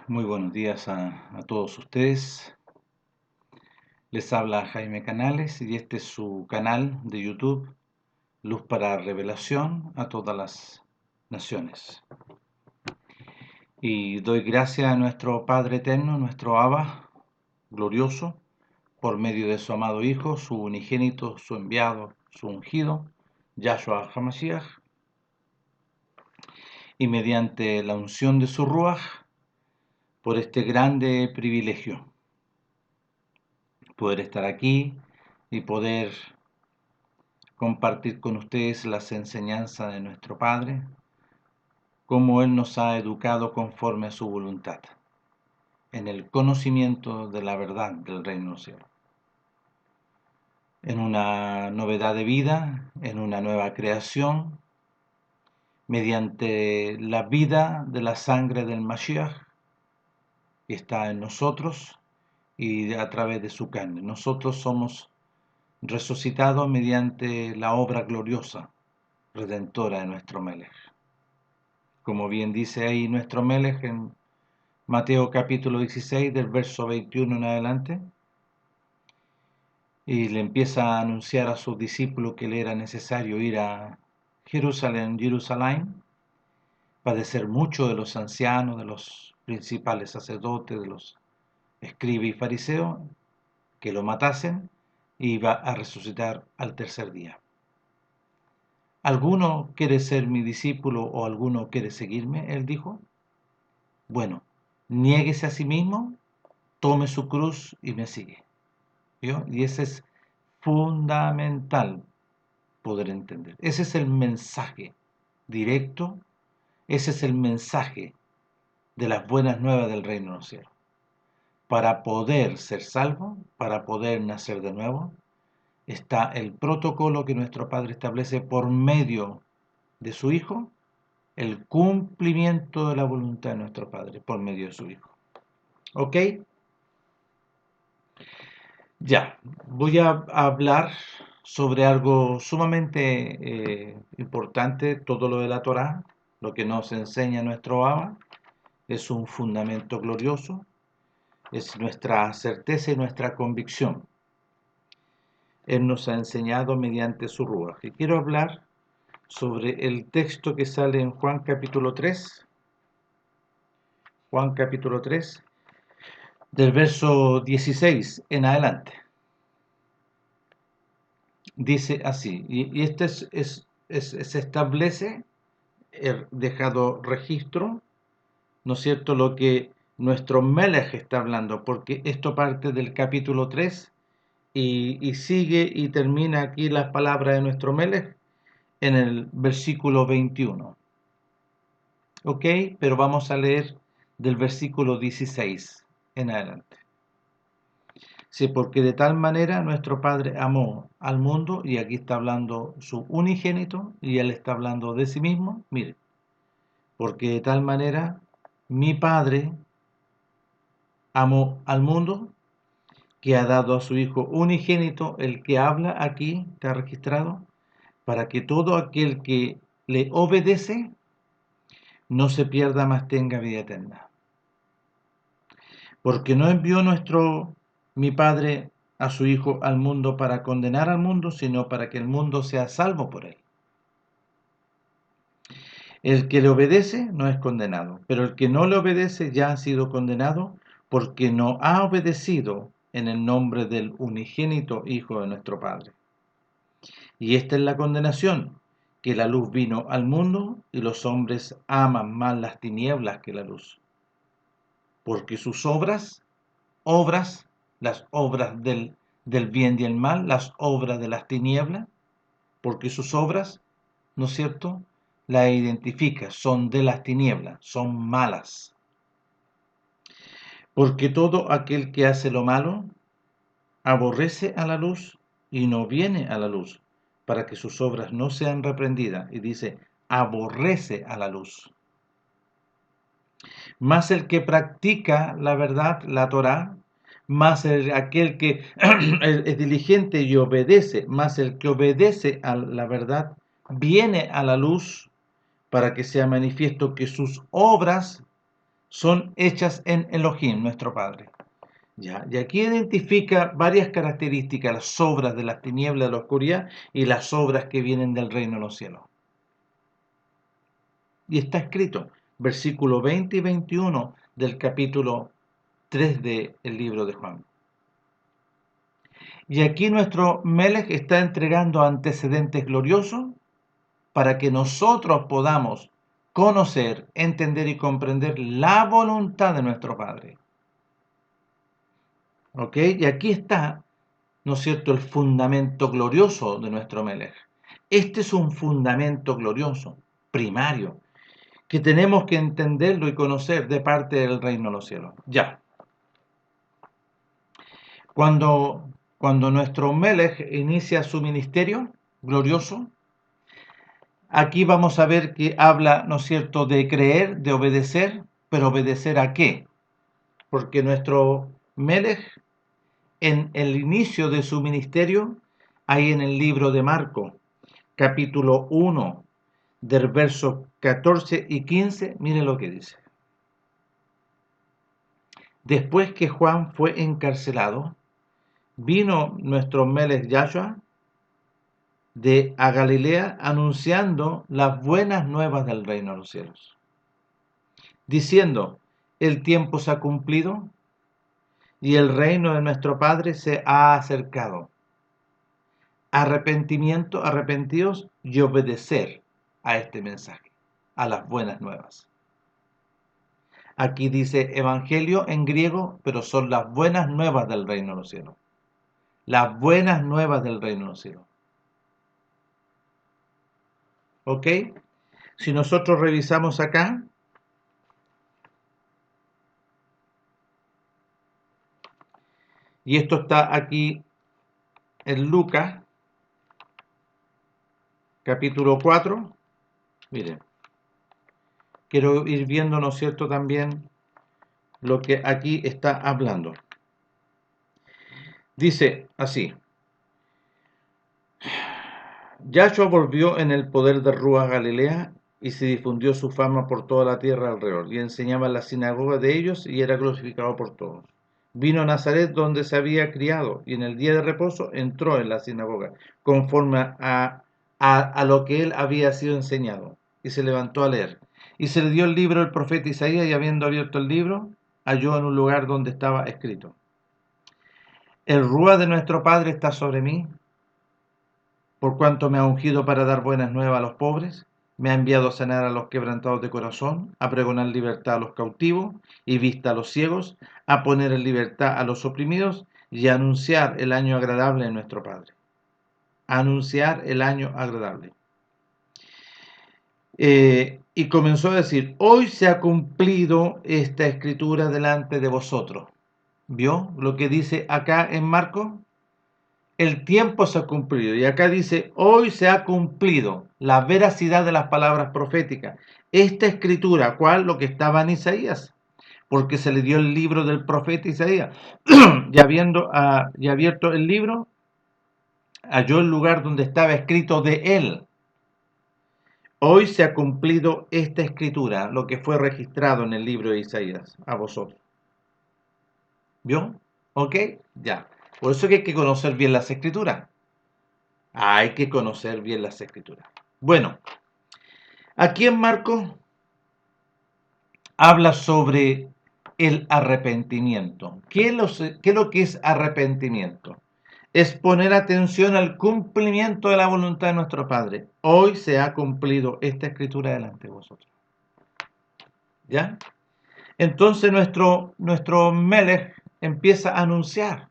Muy buenos días a todos ustedes. Les habla Jaime Canales y este es su canal de YouTube, Luz para Revelación a todas las naciones. Y doy gracias a nuestro Padre Eterno, nuestro Abba glorioso, por medio de su amado Hijo, su unigénito, su enviado, su ungido, Yahshua HaMashiach, y mediante la unción de su Ruach, por este grande privilegio, poder estar aquí y poder compartir con ustedes las enseñanzas de nuestro Padre, cómo Él nos ha educado conforme a su voluntad, en el conocimiento de la verdad del reino del cielo, en una novedad de vida, en una nueva creación, mediante la vida de la sangre del Mashiach, que está en nosotros, y a través de su carne. Nosotros somos resucitados mediante la obra gloriosa, redentora de nuestro Melech. Como bien dice ahí nuestro Melech en Mateo capítulo 16, del verso 21 en adelante, y le empieza a anunciar a sus discípulos que le era necesario ir a Jerusalén, padecer mucho de los ancianos, de los principales sacerdotes, de los escribas y fariseos, que lo matasen, y iba a resucitar al tercer día. ¿Alguno quiere ser mi discípulo o alguno quiere seguirme? Él dijo. Bueno, niéguese a sí mismo, tome su cruz y me sigue. ¿Vio? Y ese es fundamental poder entender. Ese es el mensaje directo, ese es el mensaje de las buenas nuevas del reino de los cielos. Para poder ser salvo, para poder nacer de nuevo, está el protocolo que nuestro Padre establece por medio de su Hijo, el cumplimiento de la voluntad de nuestro Padre por medio de su Hijo. ¿Ok? Ya, voy a hablar sobre algo sumamente importante, todo lo de la Torá, lo que nos enseña nuestro Abba, es un fundamento glorioso, es nuestra certeza y nuestra convicción. Él nos ha enseñado mediante su Ruach. Y quiero hablar sobre el texto que sale en Juan capítulo 3, del verso 16 en adelante. Dice así, y este se establece, he dejado registro, ¿no es cierto?, lo que nuestro Melech está hablando, porque esto parte del capítulo 3 y sigue y termina aquí las palabras de nuestro Melech en el versículo 21. ¿Ok? Pero vamos a leer del versículo 16 en adelante. Sí, porque de tal manera nuestro Padre amó al mundo, y aquí está hablando su unigénito, y Él está hablando de sí mismo. Mire, porque de tal manera mi Padre amó al mundo, que ha dado a su Hijo unigénito, el que habla aquí, está registrado, para que todo aquel que le obedece no se pierda, mas tenga vida eterna. Porque no envió mi Padre a su Hijo al mundo para condenar al mundo, sino para que el mundo sea salvo por él. El que le obedece no es condenado, pero el que no le obedece ya ha sido condenado, porque no ha obedecido en el nombre del unigénito Hijo de nuestro Padre. Y esta es la condenación, que la luz vino al mundo, y los hombres aman más las tinieblas que la luz, porque sus obras, las obras del bien y el mal, las obras de las tinieblas, porque sus obras, ¿no es cierto?, las identifica, son de las tinieblas, son malas. Porque todo aquel que hace lo malo aborrece a la luz y no viene a la luz, para que sus obras no sean reprendidas. Y dice, aborrece a la luz. Más el que practica la verdad, la Torá, más aquel que es diligente y obedece, más el que obedece a la verdad, viene a la luz, para que sea manifiesto que sus obras son hechas en Elohim, nuestro Padre. ¿Ya? Y aquí identifica varias características, las obras de las tinieblas de la oscuridad y las obras que vienen del reino de los cielos. Y está escrito, versículo 20 y 21 del capítulo 3 del libro de Juan. Y aquí nuestro Melech está entregando antecedentes gloriosos para que nosotros podamos conocer, entender y comprender la voluntad de nuestro Padre. ¿Ok? Y aquí está, ¿no es cierto?, el fundamento glorioso de nuestro Melech. Este es un fundamento glorioso, primario, que tenemos que entenderlo y conocer de parte del reino de los cielos. Ya. Cuando nuestro Melech inicia su ministerio glorioso, aquí vamos a ver que habla, ¿no es cierto?, de creer, de obedecer, pero ¿obedecer a qué? Porque nuestro Melech, en el inicio de su ministerio, ahí en el libro de Marcos, capítulo 1, del verso 14 y 15, mire lo que dice. Después que Juan fue encarcelado, vino nuestro Melech Yahshua a Galilea anunciando las buenas nuevas del reino de los cielos, diciendo, el tiempo se ha cumplido y el reino de nuestro Padre se ha acercado. Arrepentimiento, arrepentidos y obedecer a este mensaje, a las buenas nuevas. Aquí dice evangelio en griego, pero son las buenas nuevas del reino de los cielos. Las buenas nuevas del reino de los cielos. ¿Ok? Si nosotros revisamos acá, y esto está aquí en Lucas, capítulo 4, miren, quiero ir viendo, ¿no es cierto?, también lo que aquí está hablando. Dice así, Yahshua volvió en el poder de Ruach Galilea y se difundió su fama por toda la tierra alrededor, y enseñaba en la sinagoga de ellos y era glorificado por todos. Vino a Nazaret donde se había criado, y en el día de reposo entró en la sinagoga, conforme a lo que él había sido enseñado, y se levantó a leer. Y se le dio el libro del profeta Isaías, y habiendo abierto el libro, halló en un lugar donde estaba escrito, el Ruach de nuestro Padre está sobre mí, por cuanto me ha ungido para dar buenas nuevas a los pobres, me ha enviado a sanar a los quebrantados de corazón, a pregonar libertad a los cautivos y vista a los ciegos, a poner en libertad a los oprimidos y a anunciar el año agradable de nuestro Padre. Anunciar el año agradable. Y comenzó a decir, hoy se ha cumplido esta escritura delante de vosotros. ¿Vio lo que dice acá en Marcos? El tiempo se ha cumplido. Y acá dice, hoy se ha cumplido la veracidad de las palabras proféticas. Esta escritura, ¿cuál? Lo que estaba en Isaías. Porque se le dio el libro del profeta Isaías. Y abierto el libro, halló el lugar donde estaba escrito de él. Hoy se ha cumplido esta escritura, lo que fue registrado en el libro de Isaías, a vosotros. ¿Vio? ¿Ok? Ya. Por eso que hay que conocer bien las escrituras. Hay que conocer bien las escrituras. Bueno, aquí en Marcos habla sobre el arrepentimiento. ¿Qué es lo que es arrepentimiento? Es poner atención al cumplimiento de la voluntad de nuestro Padre. Hoy se ha cumplido esta escritura delante de vosotros. ¿Ya? Entonces nuestro Melech empieza a anunciar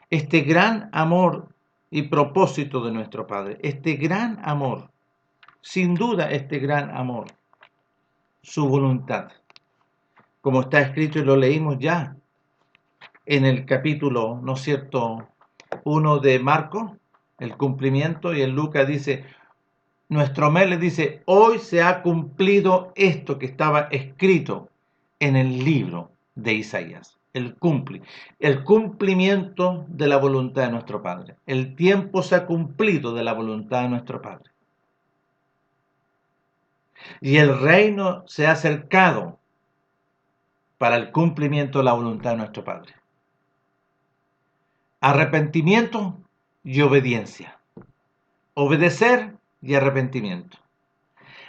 este gran amor y propósito de nuestro Padre. Este gran amor. Sin duda este gran amor. Su voluntad. Como está escrito y lo leímos ya en el capítulo, ¿no es cierto?, 1 de Marcos, el cumplimiento, y en Lucas dice, nuestro Melech dice, hoy se ha cumplido esto que estaba escrito en el libro de Isaías. El cumplimiento de la voluntad de nuestro Padre. El tiempo se ha cumplido de la voluntad de nuestro Padre. Y el reino se ha acercado. para el cumplimiento de la voluntad de nuestro Padre. Arrepentimiento y obediencia. Obedecer y arrepentimiento.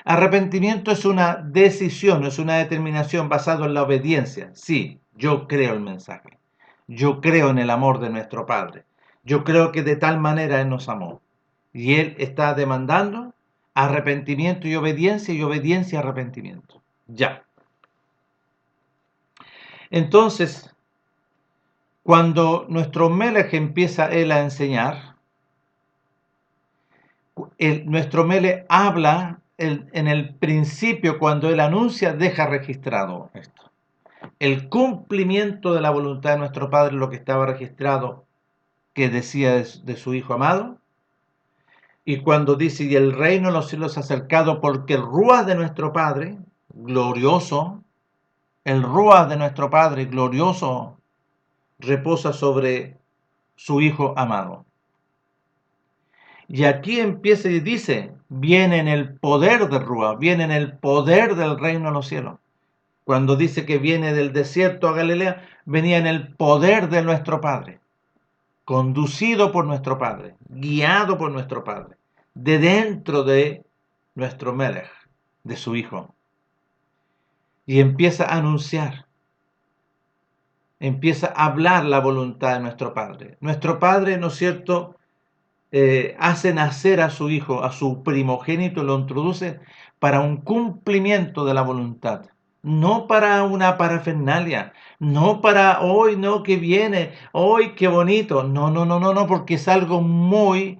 Arrepentimiento es una decisión, es una determinación basada en la obediencia. Sí, yo creo el mensaje. Yo creo en el amor de nuestro Padre. Yo creo que de tal manera Él nos amó. Y Él está demandando arrepentimiento y obediencia y arrepentimiento. Ya. Entonces, cuando nuestro Melech empieza Él a enseñar, nuestro Melech habla en el principio, cuando Él anuncia, deja registrado esto. El cumplimiento de la voluntad de nuestro Padre, lo que estaba registrado, que decía de su Hijo amado. Y cuando dice, y el reino de los cielos se ha acercado, porque el Ruach de nuestro Padre, glorioso, el Ruach de nuestro Padre, glorioso, reposa sobre su Hijo amado. Y aquí empieza y dice, viene en el poder del Ruach, viene en el poder del reino de los cielos. Cuando dice que viene del desierto a Galilea, venía en el poder de nuestro Padre, conducido por nuestro Padre, guiado por nuestro Padre, de dentro de nuestro Melech, de su Hijo. Y empieza a anunciar, empieza a hablar la voluntad de nuestro Padre. Nuestro Padre, ¿no es cierto?, hace nacer a su Hijo, a su primogénito, lo introduce para un cumplimiento de la voluntad. No para una parafernalia, no para hoy, no, que viene, hoy, qué bonito. No, no, no, no, no, porque es algo muy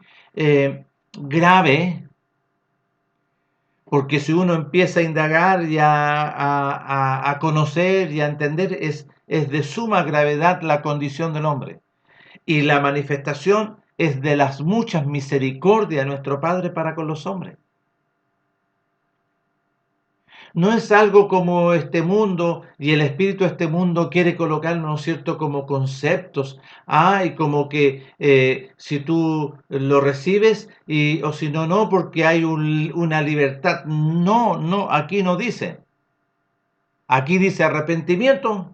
grave. Porque si uno empieza a indagar y a conocer y a entender, es de suma gravedad la condición del hombre. Y la manifestación es de las muchas misericordias de nuestro Padre para con los hombres. No es algo como este mundo y el espíritu de este mundo quiere colocarnos, ¿no es cierto?, como conceptos. Y como que si tú lo recibes o si no, no, porque hay una libertad. No, no, aquí no dice. Aquí dice arrepentimiento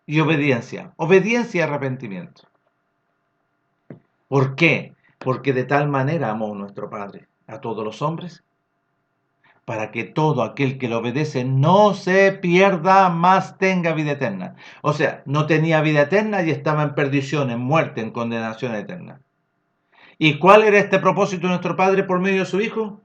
y obediencia. Obediencia y arrepentimiento. ¿Por qué? Porque de tal manera amó nuestro Padre a todos los hombres, para que todo aquel que le obedece no se pierda, más tenga vida eterna. O sea, no tenía vida eterna y estaba en perdición, en muerte, en condenación eterna. ¿Y cuál era este propósito de nuestro Padre por medio de su Hijo?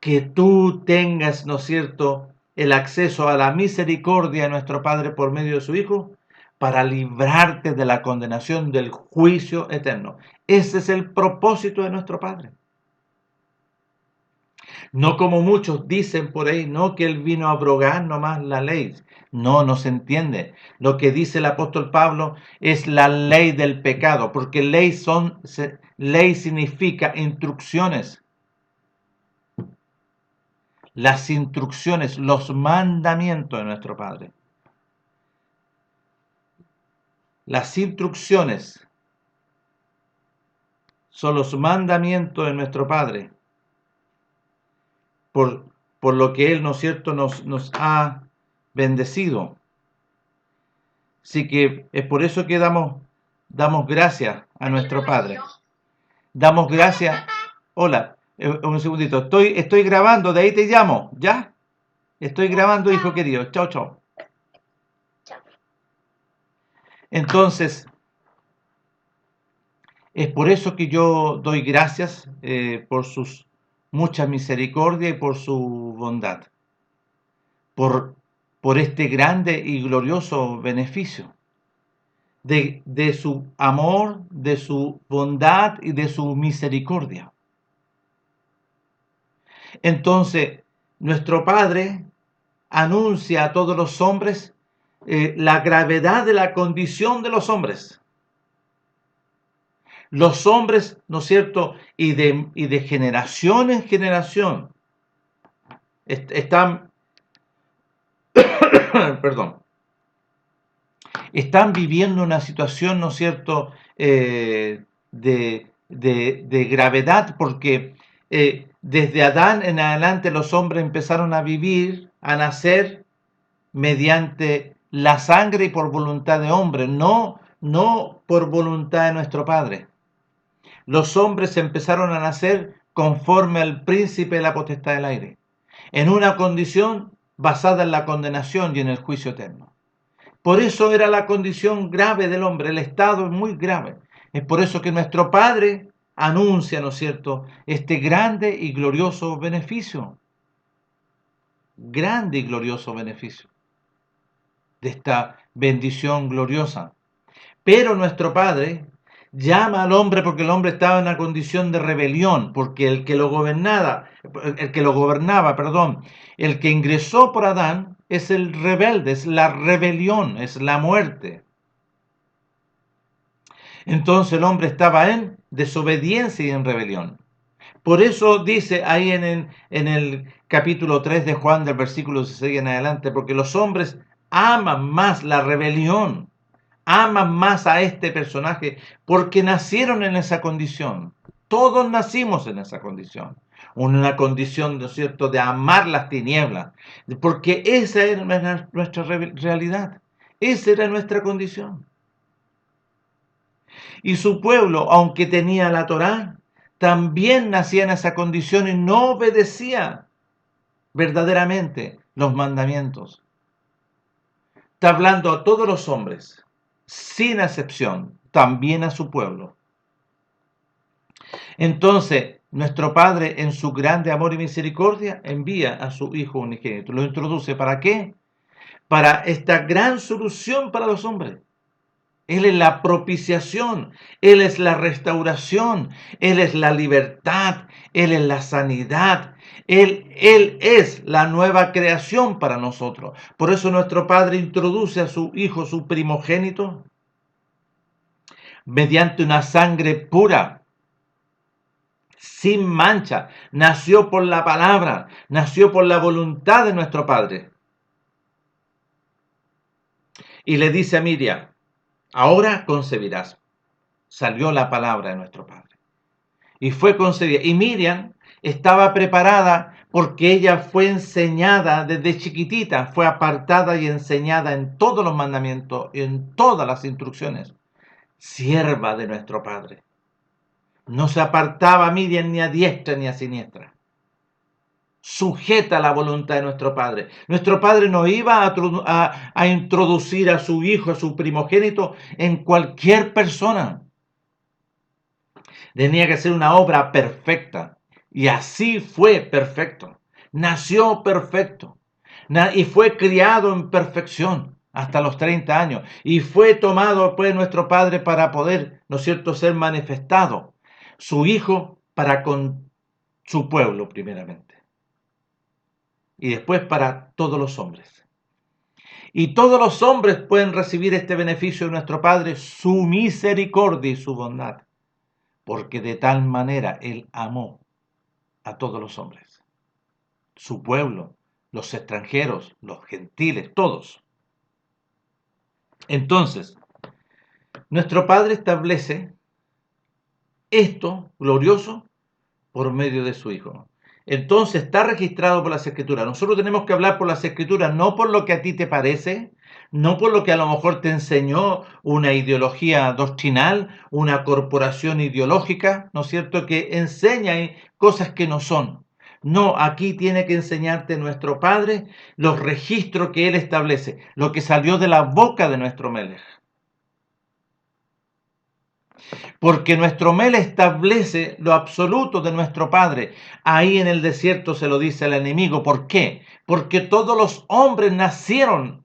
Que tú tengas, ¿no es cierto?, el acceso a la misericordia de nuestro Padre por medio de su Hijo, para librarte de la condenación del juicio eterno. Ese es el propósito de nuestro Padre. No como muchos dicen por ahí, no, que Él vino a abrogar nomás la ley. No, no se entiende. Lo que dice el apóstol Pablo es la ley del pecado, porque ley significa instrucciones. Las instrucciones, los mandamientos de nuestro Padre. Las instrucciones son los mandamientos de nuestro Padre. Por lo que Él, ¿no es cierto?, nos ha bendecido. Así que es por eso que damos gracias a nuestro Padre. Damos gracias. Hola, un segundito. Estoy grabando, de ahí te llamo, ¿ya? Estoy grabando, hijo querido. Chao, chao. Entonces, es por eso que yo doy gracias por sus muchas misericordias y por su bondad. Por este grande y glorioso beneficio. De su amor, de su bondad y de su misericordia. Entonces, nuestro Padre anuncia a todos los hombres la gravedad de la condición de los hombres. Los hombres, ¿no es cierto?, y de generación en generación, están, perdón, están viviendo una situación, ¿no es cierto?, de gravedad, porque desde Adán en adelante los hombres empezaron a vivir, a nacer mediante la sangre y por voluntad de hombre, no por voluntad de nuestro Padre. Los hombres empezaron a nacer conforme al príncipe de la potestad del aire, en una condición basada en la condenación y en el juicio eterno. Por eso era la condición grave del hombre, el estado es muy grave. Es por eso que nuestro Padre anuncia, ¿no es cierto?, este grande y glorioso beneficio. Grande y glorioso beneficio de esta bendición gloriosa. Pero nuestro Padre llama al hombre porque el hombre estaba en una condición de rebelión, porque el que ingresó por Adán es el rebelde, es la rebelión, es la muerte. Entonces el hombre estaba en desobediencia y en rebelión. Por eso dice ahí en el capítulo 3 de Juan, del versículo 16 en adelante, porque los hombres aman más la rebelión, aman más a este personaje, porque nacieron en esa condición. Todos nacimos en esa condición. Una condición, ¿no es cierto?, de amar las tinieblas, porque esa era nuestra realidad, esa era nuestra condición. Y su pueblo, aunque tenía la Torá, también nacía en esa condición y no obedecía verdaderamente los mandamientos. Está hablando a todos los hombres, sin excepción, también a su pueblo. Entonces, nuestro Padre, en su grande amor y misericordia, envía a su Hijo unigénito. ¿Lo introduce para qué? Para esta gran solución para los hombres. Él es la propiciación, Él es la restauración, Él es la libertad, Él es la sanidad, Él es la nueva creación para nosotros. Por eso nuestro Padre introduce a su Hijo, su primogénito, mediante una sangre pura, sin mancha. Nació por la palabra, nació por la voluntad de nuestro Padre. Y le dice a Miriam, ahora concebirás. Salió la palabra de nuestro Padre. Y fue concebida. Y Miriam estaba preparada porque ella fue enseñada desde chiquitita, fue apartada y enseñada en todos los mandamientos, en todas las instrucciones. Sierva de nuestro Padre. No se apartaba Miriam ni a diestra ni a siniestra. Sujeta a la voluntad de nuestro Padre. Nuestro Padre no iba a introducir a su hijo, a su primogénito, en cualquier persona. Tenía que ser una obra perfecta. Y así fue perfecto. Nació perfecto. Y fue criado en perfección hasta los 30 años. Y fue tomado pues nuestro Padre para poder, ¿no es cierto?, ser manifestado. Su Hijo para con su pueblo primeramente. Y después para todos los hombres. Y todos los hombres pueden recibir este beneficio de nuestro Padre, su misericordia y su bondad. Porque de tal manera Él amó a todos los hombres, su pueblo, los extranjeros, los gentiles, todos. Entonces, nuestro Padre establece esto glorioso por medio de su Hijo. Entonces está registrado por las Escrituras. Nosotros tenemos que hablar por las Escrituras, no por lo que a ti te parece, no por lo que a lo mejor te enseñó una ideología doctrinal, una corporación ideológica, ¿no es cierto?, que enseña cosas que no son. No, aquí tiene que enseñarte nuestro Padre los registros que Él establece, lo que salió de la boca de nuestro Melech. Porque nuestro Mel establece lo absoluto de nuestro Padre. Ahí en el desierto se lo dice al enemigo. ¿Por qué? Porque todos los hombres nacieron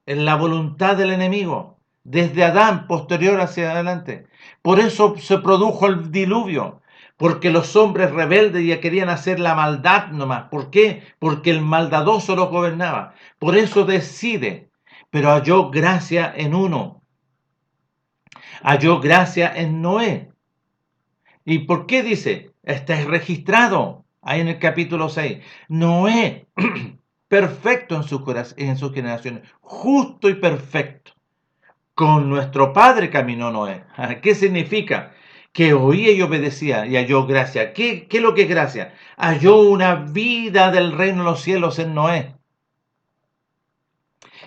en la voluntad del enemigo, desde Adán, posterior hacia adelante. Por eso se produjo el diluvio, porque los hombres rebeldes ya querían hacer la maldad nomás. ¿Por qué? Porque el maldadoso los gobernaba. Por eso decide, pero halló gracia en uno. Halló gracia en Noé. ¿Y por qué dice? Está registrado ahí en el capítulo 6. Noé, perfecto en sus generaciones, justo y perfecto. Con nuestro padre caminó Noé. ¿Qué significa? Que oía y obedecía y halló gracia. ¿Qué es lo que es gracia? Halló una vida del reino de los cielos en Noé.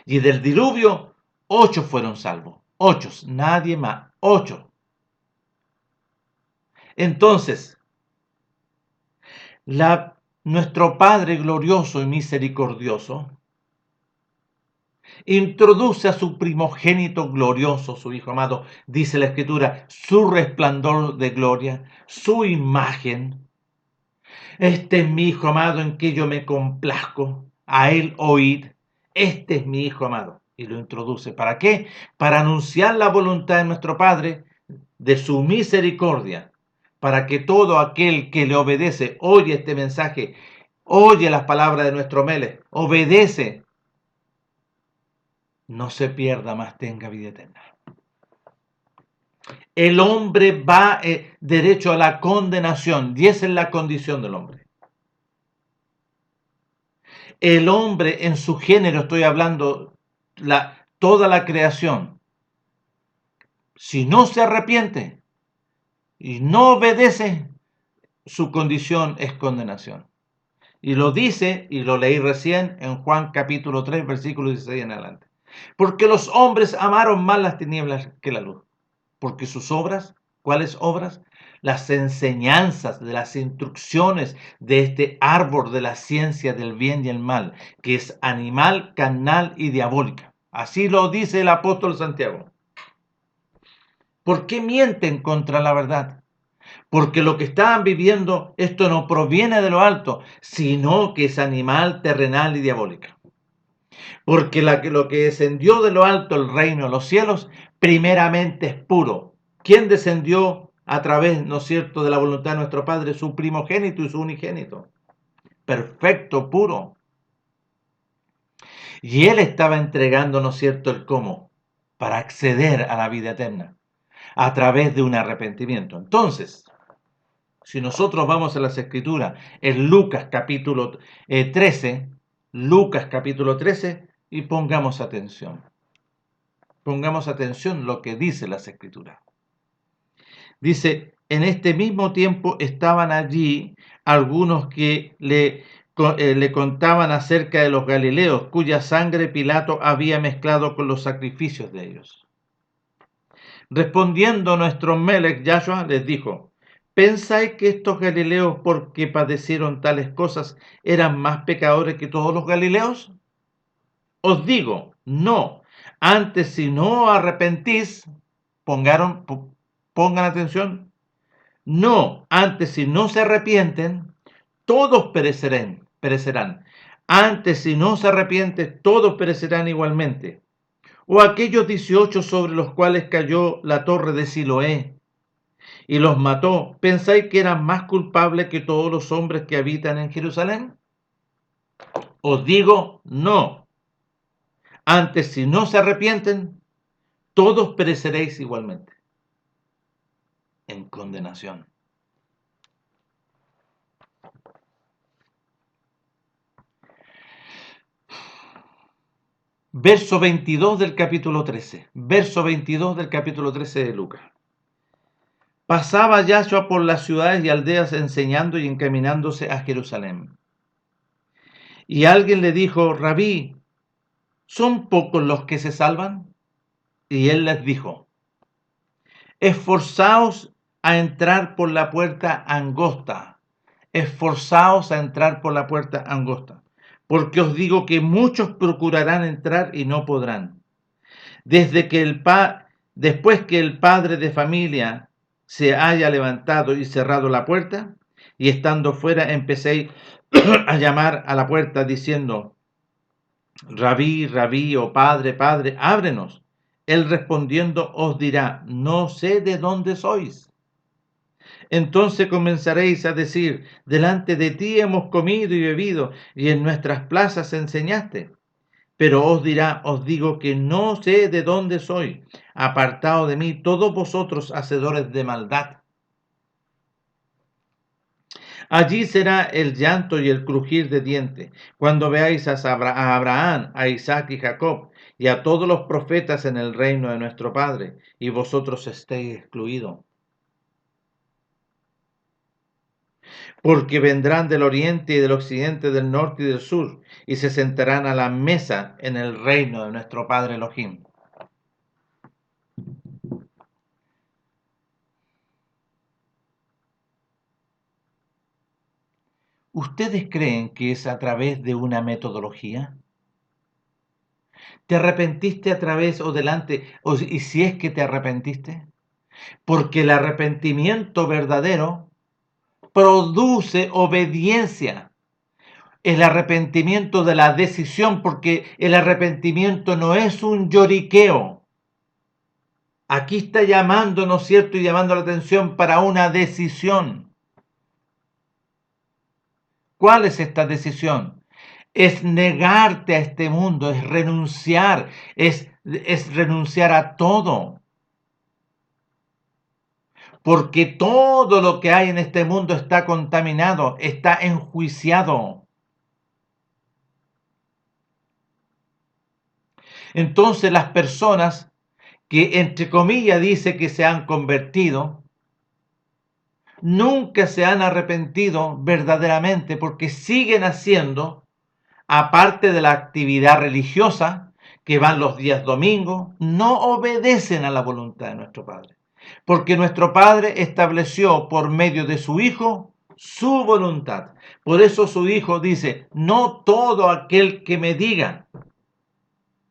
Y del diluvio, 8 fueron salvos. 8, nadie más. 8. Entonces, nuestro Padre glorioso y misericordioso introduce a su primogénito glorioso, su Hijo amado, dice la Escritura, su resplandor de gloria, su imagen. Este es mi Hijo amado en que yo me complazco, a él oíd. Este es mi Hijo amado. Y lo introduce. ¿Para qué? Para anunciar la voluntad de nuestro Padre, de su misericordia, para que todo aquel que le obedece, oye este mensaje, oye las palabras de nuestro Melech, obedece, no se pierda, más tenga vida eterna. El hombre va derecho a la condenación, y esa es la condición del hombre. El hombre en su género, estoy hablando, toda la creación, si no se arrepiente y no obedece, su condición es condenación. Y lo dice, y lo leí recién en Juan capítulo 3, versículo 16 en adelante. Porque los hombres amaron más las tinieblas que la luz. Porque sus obras, ¿cuáles obras? Las enseñanzas de las instrucciones de este árbol de la ciencia del bien y el mal, que es animal, carnal y diabólica. Así lo dice el apóstol Santiago. ¿Por qué mienten contra la verdad? Porque lo que estaban viviendo, esto no proviene de lo alto, sino que es animal, terrenal y diabólica. Porque lo que descendió de lo alto, el reino de los cielos, primeramente es puro. ¿Quién descendió a través, no es cierto, de la voluntad de nuestro Padre? Su primogénito y su unigénito. Perfecto, puro. Y Él estaba entregando, ¿no es cierto?, el cómo, para acceder a la vida eterna, a través de un arrepentimiento. Entonces, si nosotros vamos a las Escrituras, en Lucas capítulo 13, Lucas capítulo 13, y pongamos atención. Pongamos atención lo que dice las Escrituras. Dice, en este mismo tiempo estaban allí algunos que le contaban acerca de los galileos, cuya sangre Pilato había mezclado con los sacrificios de ellos. Respondiendo nuestro Melech Yahshua les dijo, ¿pensáis que estos galileos, porque padecieron tales cosas, eran más pecadores que todos los galileos? Os digo, no. Antes, si no arrepentís, pongan atención, no, antes, si no se arrepienten, todos perecerán. Antes, si no se arrepienten, todos perecerán igualmente. O aquellos 18 sobre los cuales cayó la torre de Siloé y los mató, ¿pensáis que eran más culpables que todos los hombres que habitan en Jerusalén? Os digo, no. Antes, si no se arrepienten, todos pereceréis igualmente en condenación. Verso 22 del capítulo 13. Verso 22 del capítulo 13 de Lucas. Pasaba Yahshua por las ciudades y aldeas enseñando y encaminándose a Jerusalén. Y alguien le dijo, Rabí, ¿son pocos los que se salvan? Y él les dijo, esforzaos a entrar por la puerta angosta. Esforzaos a entrar por la puerta angosta. Porque os digo que muchos procurarán entrar y no podrán. Después que el padre de familia se haya levantado y cerrado la puerta, y estando fuera empecéis a llamar a la puerta diciendo, Rabí, Rabí, o Padre, Padre, ábrenos. Él respondiendo os dirá, no sé de dónde sois. Entonces comenzaréis a decir, delante de ti hemos comido y bebido, y en nuestras plazas enseñaste. Pero os dirá, os digo que no sé de dónde soy. Apartado de mí, todos vosotros hacedores de maldad. Allí será el llanto y el crujir de dientes, cuando veáis a Abraham, a Isaac y Jacob, y a todos los profetas en el reino de nuestro Padre, y vosotros estéis excluidos. porque vendrán del oriente y del occidente, del norte y del sur, y se sentarán a la mesa en el reino de nuestro Padre Elohim. ¿Ustedes creen que es a través de una metodología? ¿Te arrepentiste a través o delante? Y si es que te arrepentiste, porque el arrepentimiento verdadero produce obediencia. El arrepentimiento de la decisión, porque el arrepentimiento no es un lloriqueo. Aquí está llamando, ¿no es cierto?, y llamando la atención para una decisión. ¿Cuál es esta decisión? Es negarte a este mundo, es renunciar, es renunciar a todo. Porque todo lo que hay en este mundo está contaminado, está enjuiciado. Entonces las personas que entre comillas dice que se han convertido, nunca se han arrepentido verdaderamente porque siguen haciendo, aparte de la actividad religiosa, que van los días domingos, no obedecen a la voluntad de nuestro Padre. Porque nuestro Padre estableció por medio de su Hijo su voluntad. Por eso su Hijo dice, no todo aquel que me diga,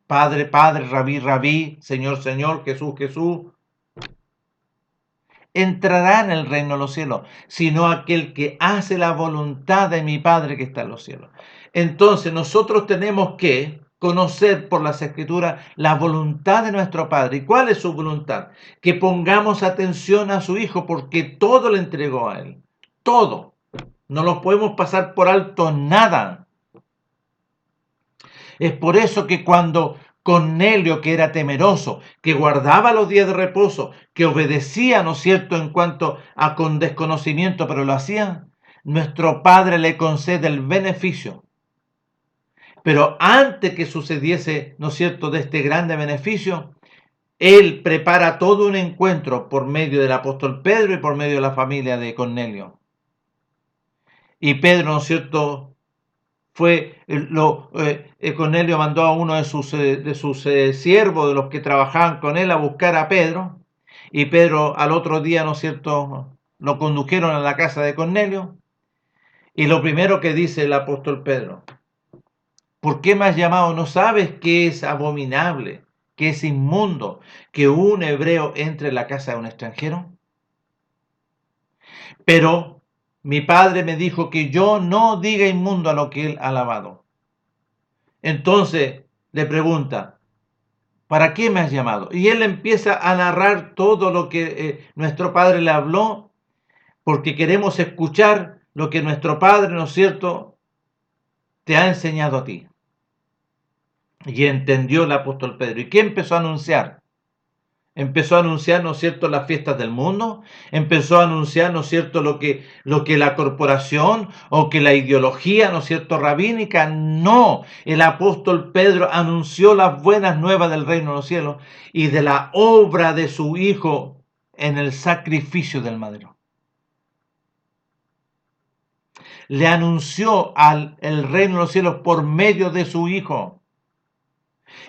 Padre, Padre, Rabí, Rabí, Señor, Señor, Jesús, Jesús, entrará en el reino de los cielos, sino aquel que hace la voluntad de mi Padre que está en los cielos. Entonces nosotros tenemos que conocer por las Escrituras la voluntad de nuestro Padre. ¿Y cuál es su voluntad? Que pongamos atención a su Hijo porque todo le entregó a Él. Todo. No lo podemos pasar por alto nada. Es por eso que cuando Cornelio, que era temeroso, que guardaba los días de reposo, que obedecía, ¿no es cierto?, en cuanto a con desconocimiento, pero lo hacía, nuestro Padre le concede el beneficio. Pero antes que sucediese, ¿no es cierto?, de este grande beneficio, Él prepara todo un encuentro por medio del apóstol Pedro y por medio de la familia de Cornelio. Y Pedro, ¿no es cierto?, Cornelio mandó a uno de sus siervos, de los que trabajaban con él, a buscar a Pedro, y Pedro al otro día, ¿no es cierto?, lo condujeron a la casa de Cornelio, y lo primero que dice el apóstol Pedro, ¿por qué me has llamado? ¿No sabes que es abominable, que es inmundo, que un hebreo entre en la casa de un extranjero? Pero mi padre me dijo que yo no diga inmundo a lo que él ha lavado. Entonces le pregunta, ¿para qué me has llamado? Y él empieza a narrar todo lo que nuestro Padre le habló, porque queremos escuchar lo que nuestro Padre, ¿no es cierto?, te ha enseñado a ti. Y entendió el apóstol Pedro. ¿Y qué empezó a anunciar? Empezó a anunciar, ¿no es cierto?, las fiestas del mundo, empezó a anunciar, ¿no es cierto?, lo que la corporación o que la ideología, ¿no es cierto?, rabínica. No, el apóstol Pedro anunció las buenas nuevas del reino de los cielos y de la obra de su Hijo en el sacrificio del madero. Le anunció el reino de los cielos por medio de su Hijo.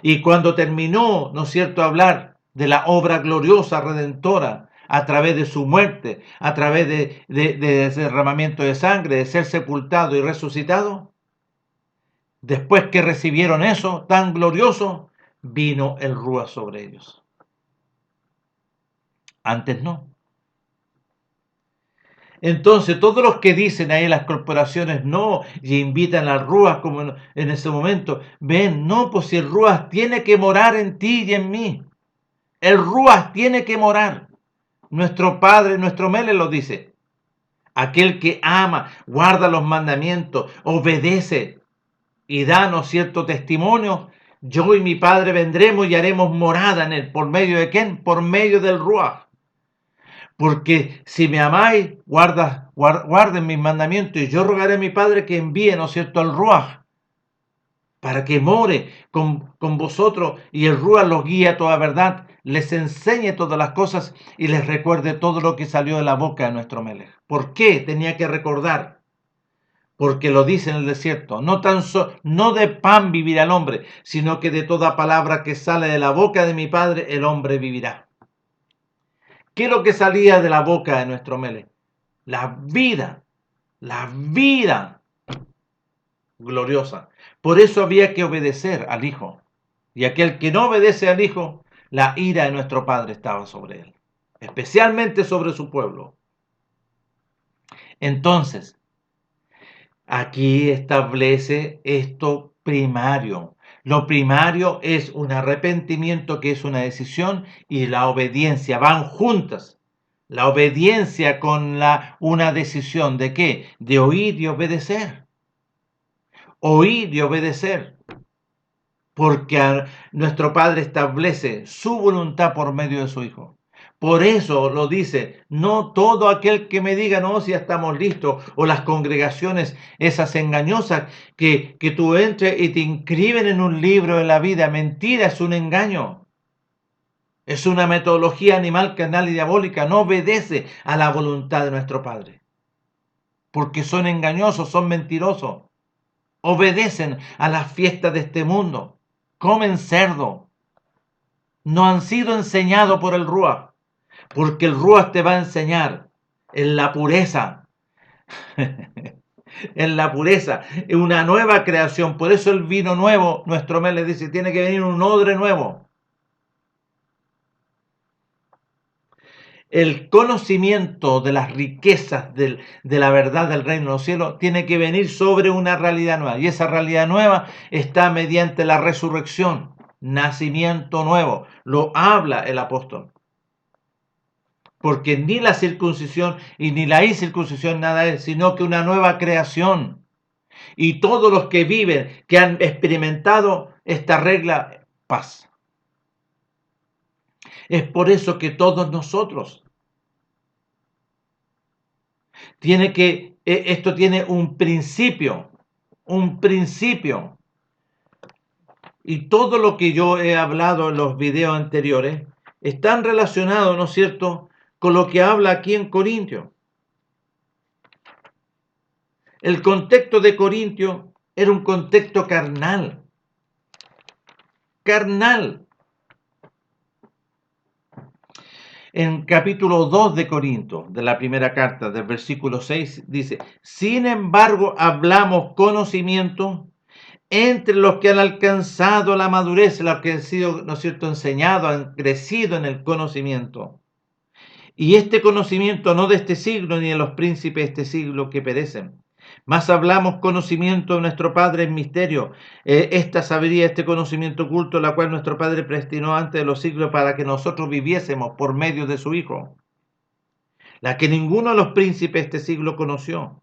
Y cuando terminó, ¿no es cierto?, hablar de la obra gloriosa, redentora, a través de su muerte, a través de derramamiento de sangre, de ser sepultado y resucitado, después que recibieron eso tan glorioso, vino el Rúa sobre ellos. Antes no. Entonces, todos los que dicen ahí las corporaciones no y invitan al Rúa como en ese momento, ven, no, pues si el Rúa tiene que morar en ti y en mí. El Rúa tiene que morar. Nuestro Padre, nuestro Mele lo dice. Aquel que ama, guarda los mandamientos, obedece y da, ¿no es cierto?, testimonio. Yo y mi Padre vendremos y haremos morada en él. ¿Por medio de quién? Por medio del Ruaj. Porque si me amáis, guarden mis mandamientos y yo rogaré a mi Padre que envíe, ¿no es cierto?, al Ruaj para que more con vosotros y el Ruach los guíe a toda verdad, les enseñe todas las cosas y les recuerde todo lo que salió de la boca de nuestro Melech. ¿Por qué tenía que recordar? Porque lo dice en el desierto, no de pan vivirá el hombre, sino que de toda palabra que sale de la boca de mi Padre, el hombre vivirá. ¿Qué es lo que salía de la boca de nuestro Melech? La vida gloriosa. Por eso había que obedecer al Hijo. Y aquel que no obedece al Hijo, la ira de nuestro Padre estaba sobre él, especialmente sobre su pueblo. Entonces, aquí establece esto primario. Lo primario es un arrepentimiento que es una decisión y la obediencia van juntas. La obediencia con una decisión de qué? De oír y obedecer. Oír y obedecer. Porque nuestro Padre establece su voluntad por medio de su Hijo. Por eso lo dice, no todo aquel que me diga, no, si ya estamos listos, o las congregaciones esas engañosas que tú entres y te inscriben en un libro de la vida, mentira, es un engaño. Es una metodología animal, carnal y diabólica, no obedece a la voluntad de nuestro Padre. Porque son engañosos, son mentirosos, obedecen a las fiestas de este mundo. Comen cerdo, no han sido enseñados por el Ruach, porque el Ruach te va a enseñar en la pureza, en la pureza, en una nueva creación. Por eso el vino nuevo, nuestro mes le dice, tiene que venir un odre nuevo. El conocimiento de las riquezas de la verdad del reino de los cielos tiene que venir sobre una realidad nueva. Y esa realidad nueva está mediante la resurrección, nacimiento nuevo. Lo habla el apóstol. Porque ni la circuncisión y ni la incircuncisión nada es, sino que una nueva creación. Y todos los que viven, que han experimentado esta regla, paz. Es por eso que todos nosotros esto tiene un principio, y todo lo que yo he hablado en los videos anteriores están relacionados, ¿no es cierto?, con lo que habla aquí en Corintio. El contexto de Corintio era un contexto carnal. En capítulo 2 de Corinto, de la primera carta, del versículo 6, dice, sin embargo, hablamos conocimiento entre los que han alcanzado la madurez, los que han sido, ¿no es cierto?, enseñados, han crecido en el conocimiento. Y este conocimiento no de este siglo, ni de los príncipes de este siglo que perecen. Más hablamos conocimiento de nuestro Padre en misterio, esta sabiduría, este conocimiento oculto, la cual nuestro Padre predestinó antes de los siglos para que nosotros viviésemos por medio de su Hijo, la que ninguno de los príncipes de este siglo conoció.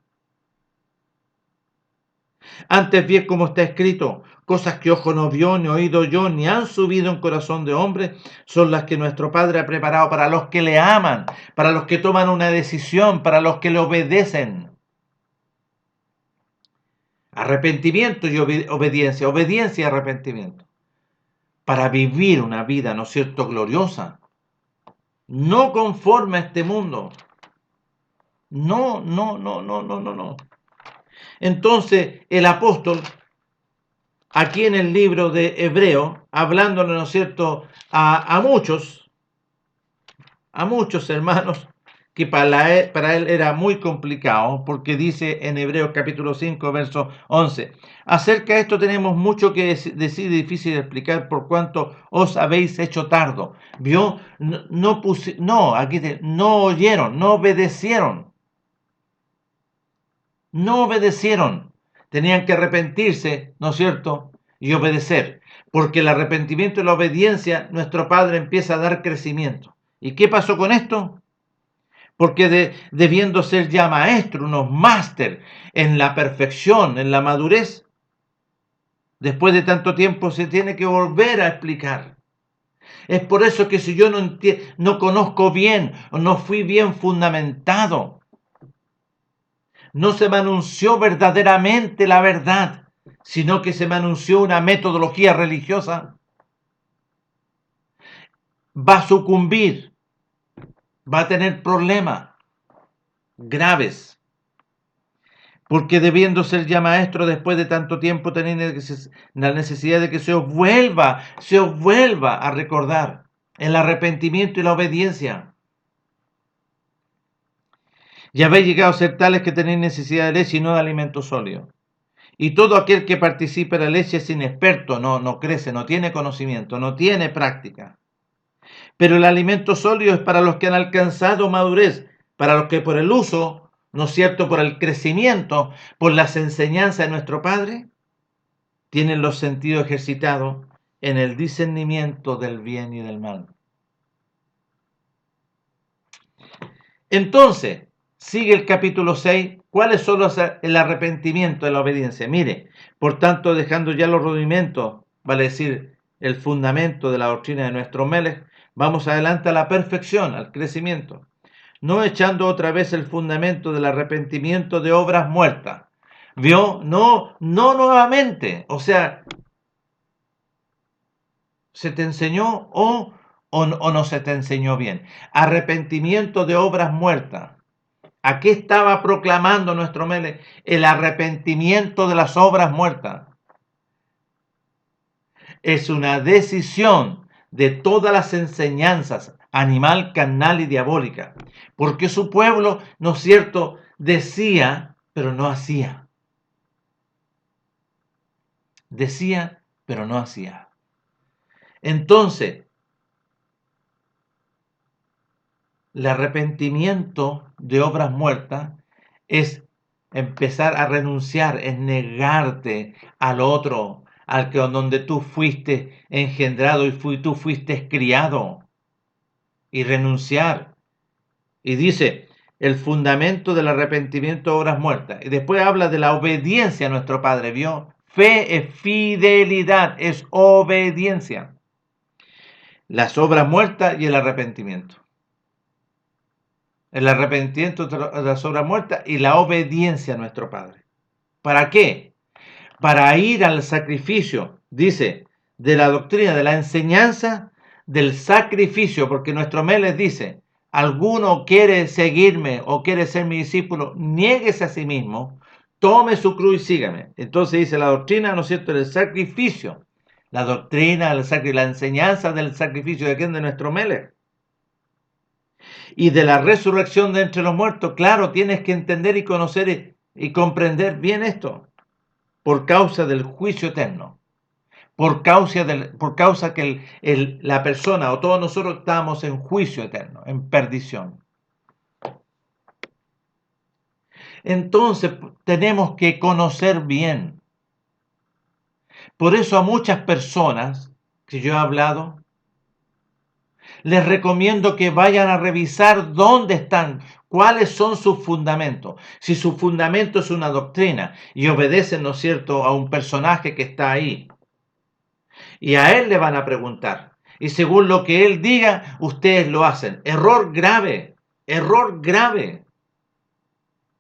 Antes bien, como está escrito, cosas que ojo no vio, ni oído yo, ni han subido en corazón de hombre, son las que nuestro Padre ha preparado para los que le aman, para los que toman una decisión, para los que le obedecen. Arrepentimiento y obediencia, obediencia y arrepentimiento. Para vivir una vida, ¿no es cierto?, gloriosa. No conforme a este mundo. No. Entonces, el apóstol, aquí en el libro de Hebreo, hablándole, ¿no es cierto?, a muchos hermanos, que para él era muy complicado, porque dice en Hebreos capítulo 5, verso 11, acerca de esto tenemos mucho que decir y difícil de explicar por cuanto os habéis hecho tardo. ¿Vio? No oyeron, no obedecieron. No obedecieron. Tenían que arrepentirse, ¿no es cierto?, y obedecer. Porque el arrepentimiento y la obediencia, nuestro Padre empieza a dar crecimiento. ¿Y qué pasó con esto? Porque debiendo ser ya maestros, unos máster en la perfección, en la madurez, después de tanto tiempo se tiene que volver a explicar. Es por eso que si yo no conozco bien, o no fui bien fundamentado, no se me anunció verdaderamente la verdad, sino que se me anunció una metodología religiosa, va a sucumbir, va a tener problemas graves. Porque debiendo ser ya maestro después de tanto tiempo, tenéis la necesidad de que se os vuelva a recordar el arrepentimiento y la obediencia. Ya habéis llegado a ser tales que tenéis necesidad de leche y no de alimento sólido. Y todo aquel que participe de la leche es inexperto, no crece, no tiene conocimiento, no tiene práctica. Pero el alimento sólido es para los que han alcanzado madurez, para los que por el uso, ¿no es cierto?, por el crecimiento, por las enseñanzas de nuestro Padre, tienen los sentidos ejercitados en el discernimiento del bien y del mal. Entonces, sigue el capítulo 6. ¿Cuáles son el arrepentimiento de la obediencia? Mire, por tanto, dejando ya los rudimentos, vale decir, el fundamento de la doctrina de nuestro Melech, vamos adelante a la perfección, al crecimiento, no echando otra vez el fundamento del arrepentimiento de obras muertas. ¿Vio? No nuevamente. O sea, ¿se te enseñó o no se te enseñó bien? Arrepentimiento de obras muertas. ¿A qué estaba proclamando nuestro Melech? El arrepentimiento de las obras muertas. Es una decisión de todas las enseñanzas animal, carnal y diabólica. Porque su pueblo, ¿no es cierto?, decía, pero no hacía. Decía, pero no hacía. Entonces, el arrepentimiento de obras muertas es empezar a renunciar, es negarte al otro, al que donde tú fuiste engendrado y tú fuiste criado, y renunciar. Y dice, el fundamento del arrepentimiento de obras muertas. Y después habla de la obediencia a nuestro Padre, ¿vio? Fe es fidelidad, es obediencia. Las obras muertas y el arrepentimiento. El arrepentimiento de las obras muertas y la obediencia a nuestro Padre. ¿Para qué? Para ir al sacrificio, dice, de la doctrina, de la enseñanza del sacrificio, porque nuestro Melech dice, alguno quiere seguirme o quiere ser mi discípulo, niéguese a sí mismo, tome su cruz y sígame. Entonces dice la doctrina, ¿no es cierto?, del sacrificio, la doctrina del sacrificio, la enseñanza del sacrificio de quién, de nuestro Melech. Y de la resurrección de entre los muertos, claro, tienes que entender y conocer y comprender bien esto, por causa del juicio eterno, por causa que la persona o todos nosotros estamos en juicio eterno, en perdición. Entonces tenemos que conocer bien. Por eso a muchas personas que yo he hablado, les recomiendo que vayan a revisar dónde están, cuáles son sus fundamentos. Si su fundamento es una doctrina y obedecen, ¿no es cierto?, a un personaje que está ahí, y a él le van a preguntar. Y según lo que él diga, ustedes lo hacen. Error grave, error grave.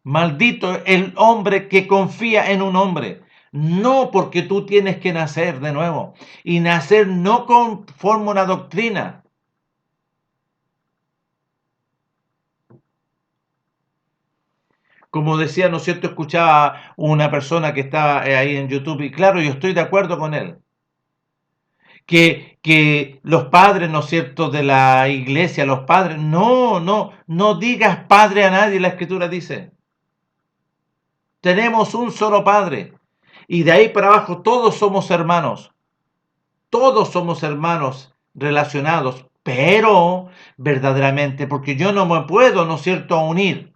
Maldito el hombre que confía en un hombre. No, porque tú tienes que nacer de nuevo. Y nacer no conforme una doctrina. Como decía, ¿no es cierto?, escuchaba una persona que estaba ahí en YouTube y claro, yo estoy de acuerdo con él. Que los padres, ¿no es cierto?, de la iglesia, los padres, no digas padre a nadie, la escritura dice. Tenemos un solo padre y de ahí para abajo todos somos hermanos relacionados, pero verdaderamente, porque yo no me puedo, ¿no es cierto?, unir.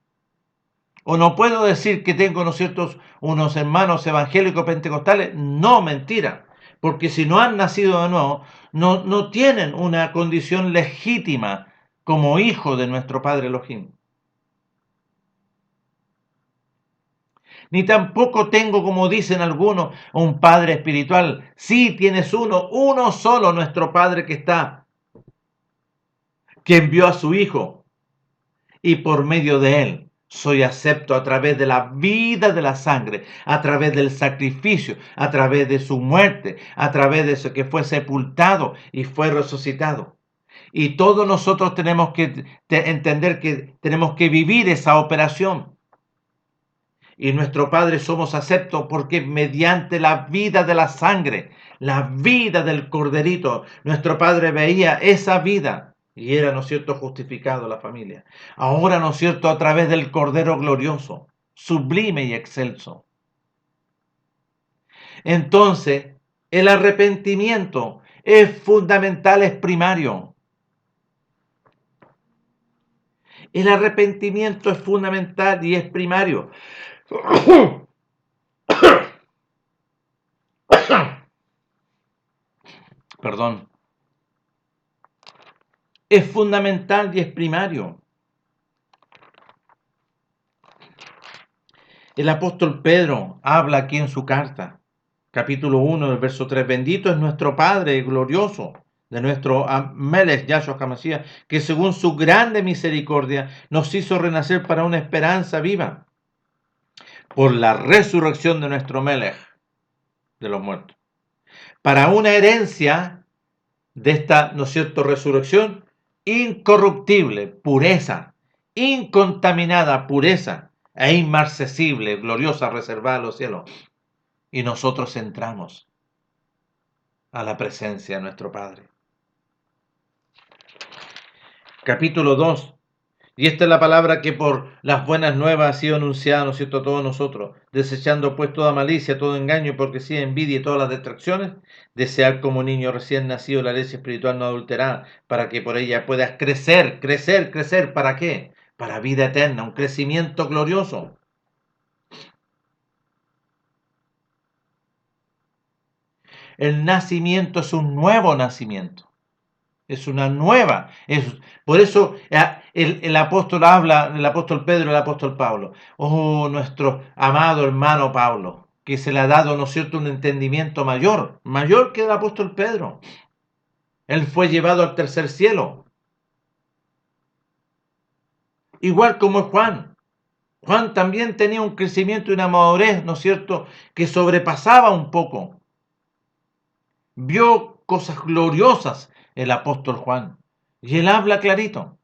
O no puedo decir que tengo, ¿no es cierto?, unos hermanos evangélicos pentecostales. No, mentira. Porque si no han nacido de nuevo, no tienen una condición legítima como hijo de nuestro Padre Elohim. Ni tampoco tengo, como dicen algunos, un Padre espiritual. Sí, tienes uno solo, nuestro Padre que está, que envió a su Hijo y por medio de él Soy acepto a través de la vida de la sangre, a través del sacrificio, a través de su muerte, a través de eso que fue sepultado y fue resucitado. Y todos nosotros tenemos que entender que tenemos que vivir esa operación. Y nuestro Padre somos aceptos porque mediante la vida de la sangre, la vida del corderito, nuestro Padre veía esa vida y era, ¿no es cierto?, justificado la familia. Ahora, ¿no es cierto?, a través del Cordero glorioso, sublime y excelso. Entonces, el arrepentimiento es fundamental, es primario. El arrepentimiento es fundamental y es primario. Perdón. Es fundamental y es primario. El apóstol Pedro habla aquí en su carta, capítulo 1, del verso 3. Bendito es nuestro Padre glorioso, de nuestro Melech Yahshua HaMashiach, que según su grande misericordia nos hizo renacer para una esperanza viva, por la resurrección de nuestro Melech, de los muertos, para una herencia de esta, ¿no es cierto?, resurrección incorruptible, pureza, incontaminada, pureza, e inmarcesible, gloriosa, reservada a los cielos. Y nosotros entramos a la presencia de nuestro Padre. Capítulo 2. Y esta es la palabra que por las buenas nuevas ha sido anunciada, ¿no es cierto?, a todos nosotros, desechando pues toda malicia, todo engaño, hipocresía, envidia y todas las distracciones, desear como niño recién nacido la leche espiritual no adulterada, para que por ella puedas crecer, crecer, crecer. ¿Para qué? Para vida eterna, un crecimiento glorioso. El nacimiento es un nuevo nacimiento. Es una nueva. Por eso el apóstol habla, el apóstol Pedro, el apóstol Pablo. Oh, nuestro amado hermano Pablo, que se le ha dado, ¿no es cierto?, un entendimiento mayor, mayor que el apóstol Pedro. Él fue llevado al tercer cielo. Igual como Juan. Juan también tenía un crecimiento y una madurez, ¿no es cierto?, que sobrepasaba un poco. Vio cosas gloriosas el apóstol Juan. Y él habla clarito.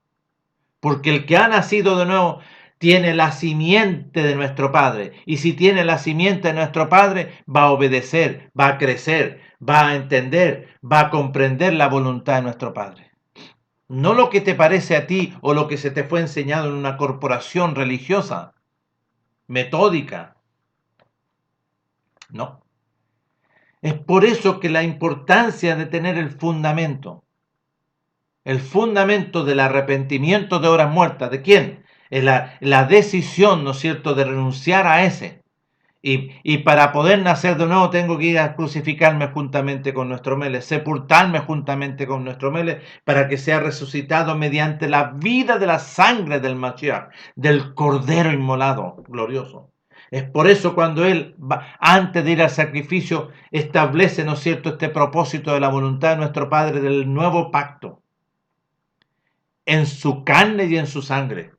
Porque el que ha nacido de nuevo tiene la simiente de nuestro Padre. Y si tiene la simiente de nuestro Padre, va a obedecer, va a crecer, va a entender, va a comprender la voluntad de nuestro Padre. No lo que te parece a ti o lo que se te fue enseñado en una corporación religiosa, metódica. No. Es por eso que la importancia de tener el fundamento del arrepentimiento de obras muertas. ¿De quién? Es la decisión, ¿no es cierto?, de renunciar a ese. Y para poder nacer de nuevo tengo que ir a crucificarme juntamente con nuestro Melech, sepultarme juntamente con nuestro Melech, para que sea resucitado mediante la vida de la sangre del Mashiach, del Cordero inmolado, glorioso. Es por eso cuando él, antes de ir al sacrificio, establece, ¿no es cierto?, este propósito de la voluntad de nuestro Padre del nuevo pacto, en su carne y en su sangre.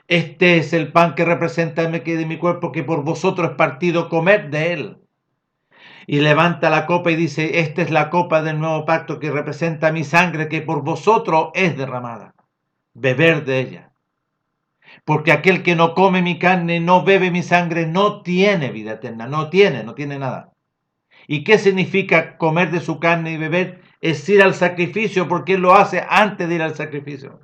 Este es el pan que representa de mi cuerpo, que por vosotros es partido, comed de él. Y levanta la copa y dice, esta es la copa del nuevo pacto que representa mi sangre, que por vosotros es derramada. Beber de ella. Porque aquel que no come mi carne, no bebe mi sangre, no tiene vida eterna, no tiene nada. ¿Y qué significa comer de su carne y beber? Es ir al sacrificio, porque él lo hace antes de ir al sacrificio.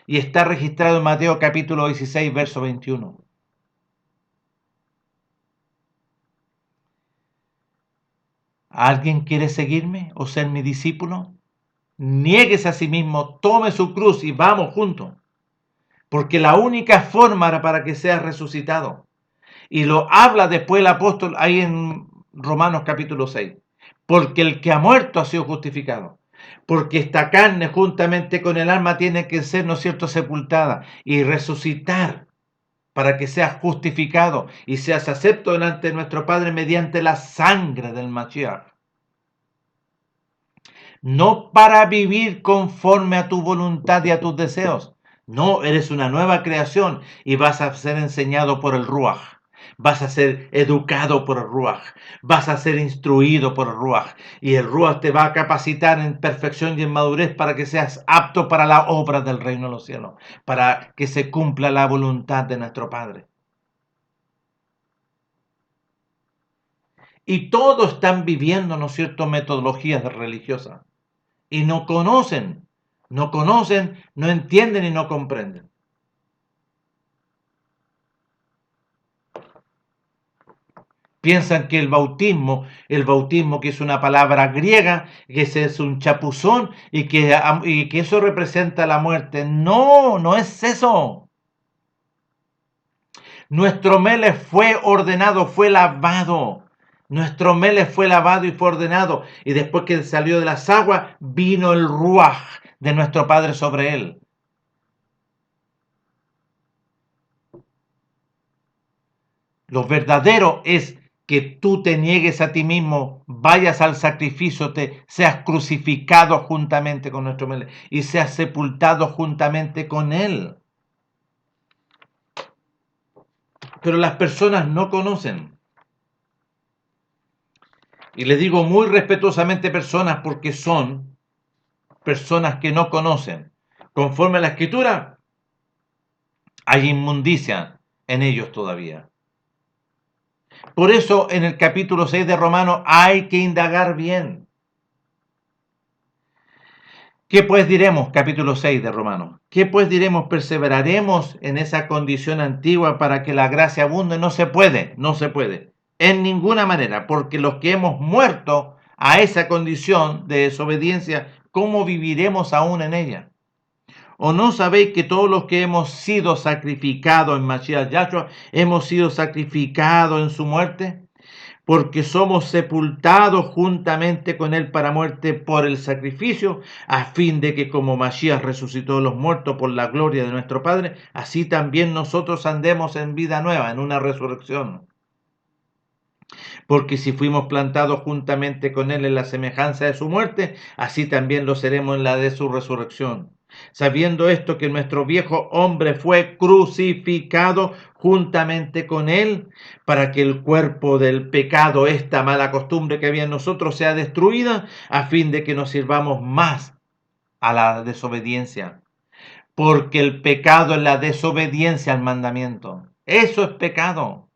Y está registrado en Mateo capítulo 16, verso 21. ¿Alguien quiere seguirme o ser mi discípulo? Niéguese a sí mismo, tome su cruz y vamos juntos. Porque la única forma era para que seas resucitado. Y lo habla después el apóstol ahí en Romanos capítulo 6. Porque el que ha muerto ha sido justificado. Porque esta carne juntamente con el alma tiene que ser, ¿no es cierto?, sepultada y resucitar para que seas justificado y seas acepto delante de nuestro Padre mediante la sangre del Mashiach. No para vivir conforme a tu voluntad y a tus deseos. No, eres una nueva creación y vas a ser enseñado por el Ruaj. Vas a ser educado por el Ruaj. Vas a ser instruido por el Ruaj. Y el Ruaj te va a capacitar en perfección y en madurez para que seas apto para la obra del reino de los cielos. Para que se cumpla la voluntad de nuestro Padre. Y todos están viviendo, ¿no es cierto?, metodologías religiosas. Y no conocen, no entienden y no comprenden. Piensan que el bautismo que es una palabra griega, que ese es un chapuzón y que eso representa la muerte. No, no es eso. Nuestro Melech fue ordenado, fue lavado. Nuestro Melech fue lavado y fue ordenado. Y después que salió de las aguas, vino el Ruaj de nuestro Padre sobre él. Lo verdadero es que tú te niegues a ti mismo, vayas al sacrificio, seas crucificado juntamente con nuestro Melech y seas sepultado juntamente con él. Pero las personas no conocen. Y les digo muy respetuosamente personas porque son personas que no conocen. Conforme a la Escritura, hay inmundicia en ellos todavía. Por eso en el capítulo 6 de Romanos hay que indagar bien. ¿Qué pues diremos? Capítulo 6 de Romanos. ¿Qué pues diremos? ¿Perseveraremos en esa condición antigua para que la gracia abunde? No se puede, no se puede. En ninguna manera, porque los que hemos muerto a esa condición de desobediencia, ¿cómo viviremos aún en ella? ¿O no sabéis que todos los que hemos sido sacrificados en Mashiach Yahshua, hemos sido sacrificados en su muerte? Porque somos sepultados juntamente con él para muerte por el sacrificio, a fin de que como Mashiach resucitó de los muertos por la gloria de nuestro Padre, así también nosotros andemos en vida nueva, en una resurrección. Porque si fuimos plantados juntamente con él en la semejanza de su muerte, así también lo seremos en la de su resurrección. Sabiendo esto, que nuestro viejo hombre fue crucificado juntamente con él, para que el cuerpo del pecado, esta mala costumbre que había en nosotros, sea destruida, a fin de que nos sirvamos más a la desobediencia. Porque el pecado es la desobediencia al mandamiento. Eso es pecado.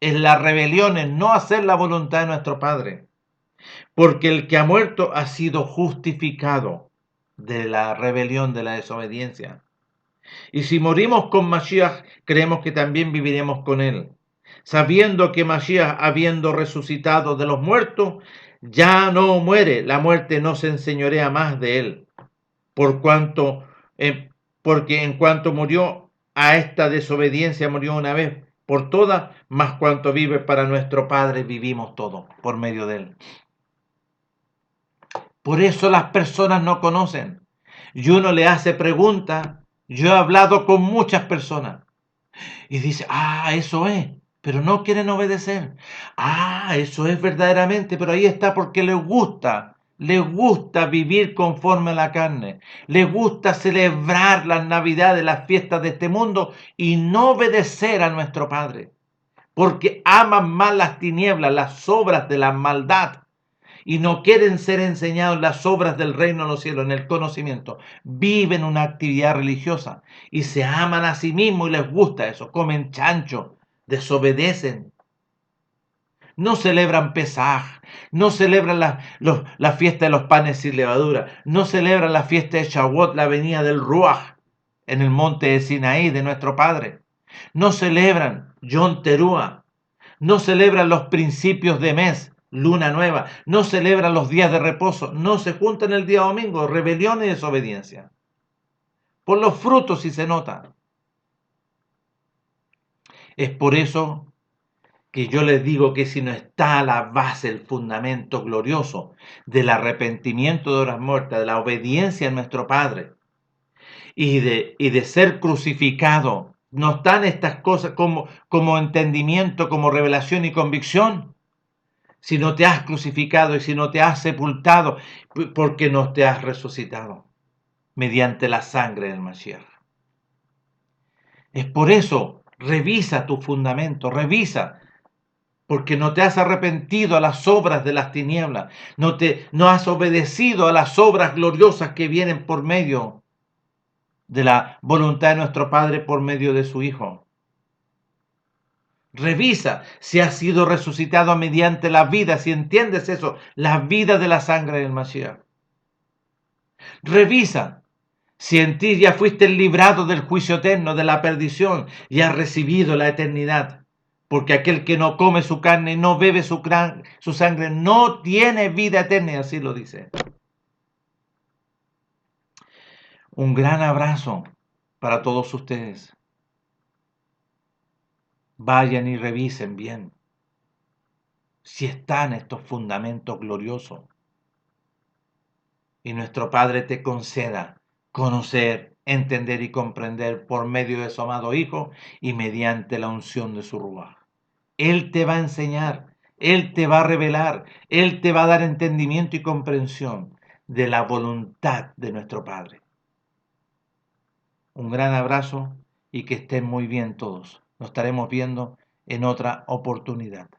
Es la rebelión, es no hacer la voluntad de nuestro Padre. Porque el que ha muerto ha sido justificado de la rebelión, de la desobediencia. Y si morimos con Mashiach, creemos que también viviremos con él. Sabiendo que Mashiach, habiendo resucitado de los muertos, ya no muere, la muerte no se enseñorea más de él. Por cuanto, porque en cuanto murió a esta desobediencia, murió una vez por todas, más cuanto vive para nuestro Padre, vivimos todo por medio de él. Por eso las personas no conocen. Y uno le hace preguntas. Yo he hablado con muchas personas y dice, eso es, pero no quieren obedecer. Eso es verdaderamente, pero ahí está porque les gusta vivir conforme a la carne, les gusta celebrar las navidades, las fiestas de este mundo y no obedecer a nuestro Padre, porque aman más las tinieblas, las obras de la maldad, y no quieren ser enseñados las obras del reino de los cielos, en el conocimiento. Viven una actividad religiosa y se aman a sí mismos y les gusta eso. Comen chancho, desobedecen. No celebran Pesaj, no celebran la fiesta de los panes sin levadura, no celebran la fiesta de Shavuot, la venida del Ruach, en el monte de Sinaí de nuestro Padre. No celebran Yom Teruah, no celebran los principios de mes, luna nueva, no celebran los días de reposo, no se juntan el día domingo, rebelión y desobediencia. Por los frutos sí se nota. Es por eso que yo les digo que si no está a la base, el fundamento glorioso del arrepentimiento de horas muertas, de la obediencia a nuestro Padre y de ser crucificado, no están estas cosas como entendimiento, como revelación y convicción. Si no te has crucificado y si no te has sepultado, porque no te has resucitado mediante la sangre del Mashiach. Es por eso, revisa tu fundamento, revisa, porque no te has arrepentido a las obras de las tinieblas, no has obedecido a las obras gloriosas que vienen por medio de la voluntad de nuestro Padre por medio de su Hijo. Revisa si has sido resucitado mediante la vida, si entiendes eso, la vida de la sangre del Mashiach. Revisa si en ti ya fuiste librado del juicio eterno, de la perdición, y has recibido la eternidad. Porque aquel que no come su carne, no bebe su sangre, no tiene vida eterna, así lo dice. Un gran abrazo para todos ustedes. Vayan y revisen bien si están estos fundamentos gloriosos. Y nuestro Padre te conceda conocer, entender y comprender por medio de su amado Hijo y mediante la unción de su Ruaj. Él te va a enseñar, Él te va a revelar, Él te va a dar entendimiento y comprensión de la voluntad de nuestro Padre. Un gran abrazo y que estén muy bien todos. Nos estaremos viendo en otra oportunidad.